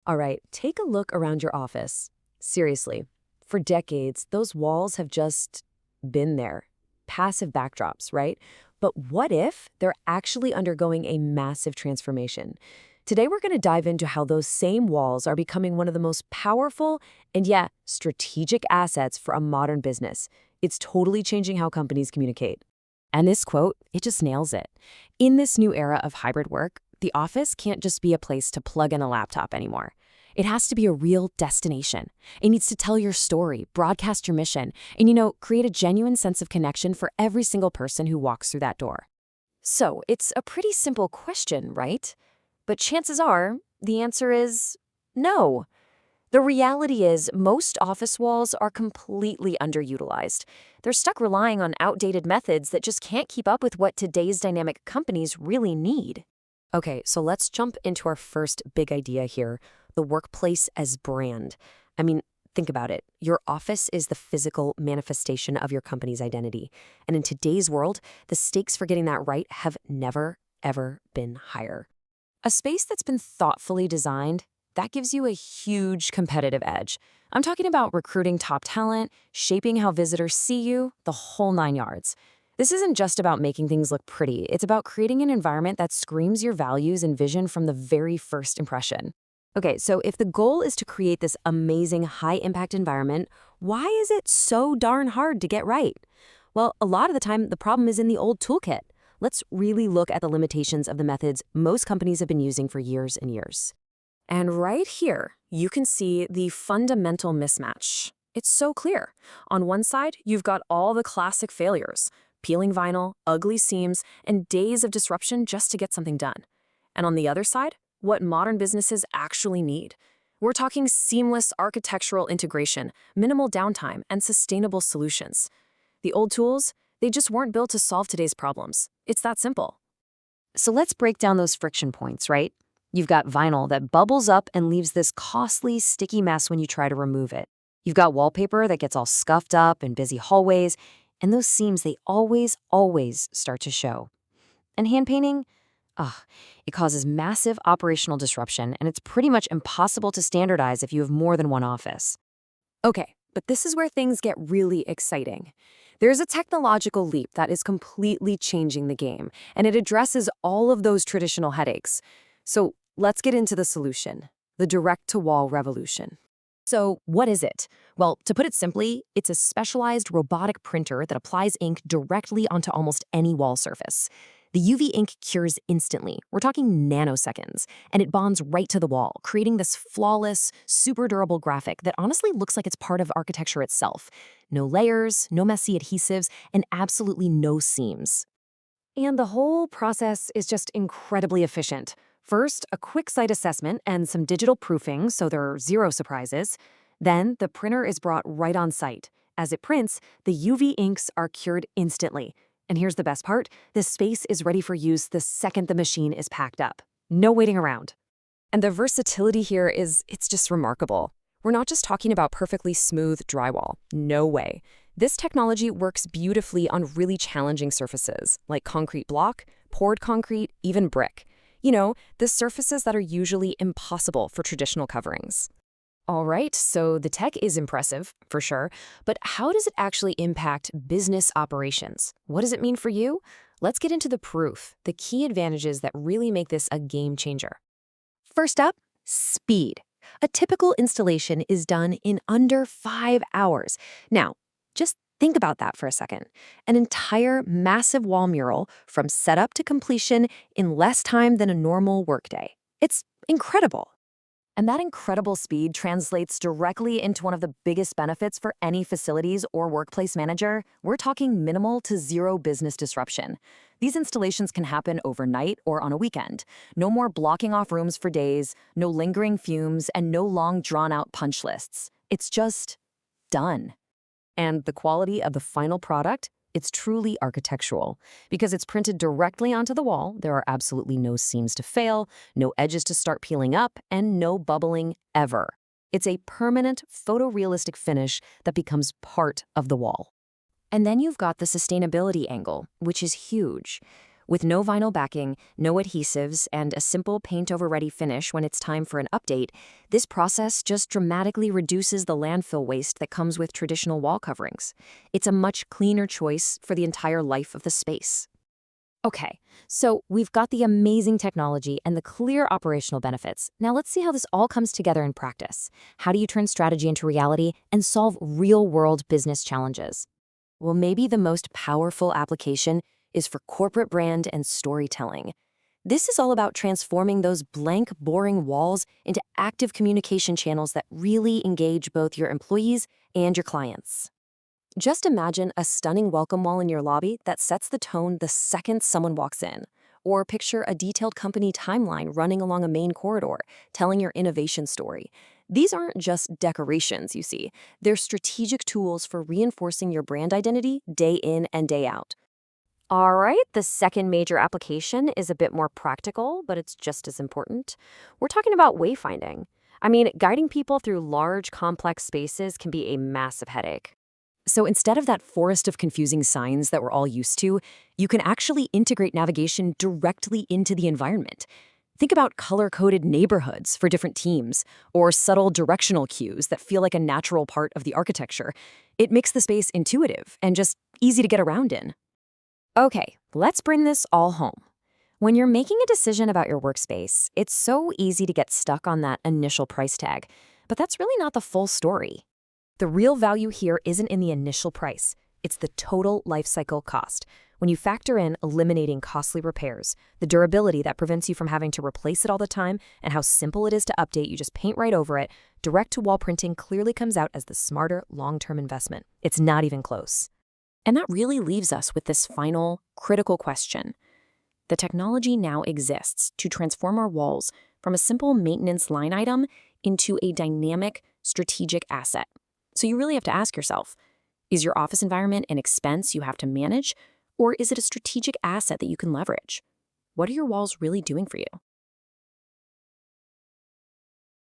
All right, take a look around your office. Seriously, for decades, those walls have just been there. Passive backdrops, right? But what if they're actually undergoing a massive transformation? Today, we're going to dive into how those same walls are becoming one of the most powerful and, yeah, strategic assets for a modern business. It's totally changing how companies communicate. And this quote, it just nails it. In this new era of hybrid work, the office can't just be a place to plug in a laptop anymore. It has to be a real destination. It needs to tell your story, broadcast your mission, and, create a genuine sense of connection for every single person who walks through that door. So, it's a pretty simple question, right? But chances are, the answer is no. The reality is, most office walls are completely underutilized. They're stuck relying on outdated methods that just can't keep up with what today's dynamic companies really need. Okay, so let's jump into our first big idea here, the workplace as brand. I mean, think about it. Your office is the physical manifestation of your company's identity. And in today's world, the stakes for getting that right have never, ever been higher. A space that's been thoughtfully designed, that gives you a huge competitive edge. I'm talking about recruiting top talent, shaping how visitors see you, the whole 9 yards. This isn't just about making things look pretty. It's about creating an environment that screams your values and vision from the very first impression. Okay, so if the goal is to create this amazing high-impact environment, why is it so darn hard to get right? Well, a lot of the time, the problem is in the old toolkit. Let's really look at the limitations of the methods most companies have been using for years and years. And right here, you can see the fundamental mismatch. It's so clear. On one side, you've got all the classic failures, peeling vinyl, ugly seams, and days of disruption just to get something done. And on the other side, what modern businesses actually need. We're talking seamless architectural integration, minimal downtime, and sustainable solutions. The old tools, they just weren't built to solve today's problems. It's that simple. So let's break down those friction points, right? You've got vinyl that bubbles up and leaves this costly, sticky mess when you try to remove it. You've got wallpaper that gets all scuffed up in busy hallways, and those seams, they always start to show. And hand painting? It causes massive operational disruption, and it's pretty much impossible to standardize if you have more than one office. Okay, but this is where things get really exciting. There's a technological leap that is completely changing the game, and it addresses all of those traditional headaches. So let's get into the solution, the direct-to-wall revolution. So what is it? Well, to put it simply, it's a specialized robotic printer that applies ink directly onto almost any wall surface. The UV ink cures instantly, we're talking nanoseconds, and it bonds right to the wall, creating this flawless, super durable graphic that honestly looks like it's part of architecture itself. No layers, no messy adhesives, and absolutely no seams. And the whole process is just incredibly efficient. First, a quick site assessment and some digital proofing so there are zero surprises. Then, the printer is brought right on site. As it prints, the UV inks are cured instantly. And here's the best part, the space is ready for use the second the machine is packed up. No waiting around. And the versatility here it's just remarkable. We're not just talking about perfectly smooth drywall. No way. This technology works beautifully on really challenging surfaces, like concrete block, poured concrete, even brick. The surfaces that are usually impossible for traditional coverings. All right, so the tech is impressive, for sure, but how does it actually impact business operations? What does it mean for you? Let's get into the proof, the key advantages that really make this a game changer. First up, speed. A typical installation is done in under 5 hours. Now, just think about that for a second. An entire massive wall mural from setup to completion in less time than a normal workday. It's incredible. And that incredible speed translates directly into one of the biggest benefits for any facilities or workplace manager. We're talking minimal to zero business disruption. These installations can happen overnight or on a weekend. No more blocking off rooms for days, no lingering fumes, and no long drawn-out punch lists. It's just done. And the quality of the final product? It's truly architectural. Because it's printed directly onto the wall, there are absolutely no seams to fail, no edges to start peeling up, and no bubbling ever. It's a permanent, photorealistic finish that becomes part of the wall. And then you've got the sustainability angle, which is huge. With no vinyl backing, no adhesives, and a simple paint-over-ready finish when it's time for an update, this process just dramatically reduces the landfill waste that comes with traditional wall coverings. It's a much cleaner choice for the entire life of the space. Okay, so we've got the amazing technology and the clear operational benefits. Now let's see how this all comes together in practice. How do you turn strategy into reality and solve real-world business challenges? Well, maybe the most powerful application is for corporate brand and storytelling. This is all about transforming those blank, boring walls into active communication channels that really engage both your employees and your clients. Just imagine a stunning welcome wall in your lobby that sets the tone the second someone walks in. Or picture a detailed company timeline running along a main corridor, telling your innovation story. These aren't just decorations, you see. They're strategic tools for reinforcing your brand identity day in and day out. All right, the second major application is a bit more practical, but it's just as important. We're talking about wayfinding. I mean, guiding people through large, complex spaces can be a massive headache. So instead of that forest of confusing signs that we're all used to, you can actually integrate navigation directly into the environment. Think about color-coded neighborhoods for different teams, or subtle directional cues that feel like a natural part of the architecture. It makes the space intuitive and just easy to get around in. Okay, let's bring this all home. When you're making a decision about your workspace, it's so easy to get stuck on that initial price tag, but that's really not the full story. The real value here isn't in the initial price. It's the total lifecycle cost. When you factor in eliminating costly repairs, the durability that prevents you from having to replace it all the time, and how simple it is to update, you just paint right over it, direct-to-wall printing clearly comes out as the smarter long-term investment. It's not even close. And that really leaves us with this final, critical question. The technology now exists to transform our walls from a simple maintenance line item into a dynamic, strategic asset. So you really have to ask yourself, is your office environment an expense you have to manage, or is it a strategic asset that you can leverage? What are your walls really doing for you?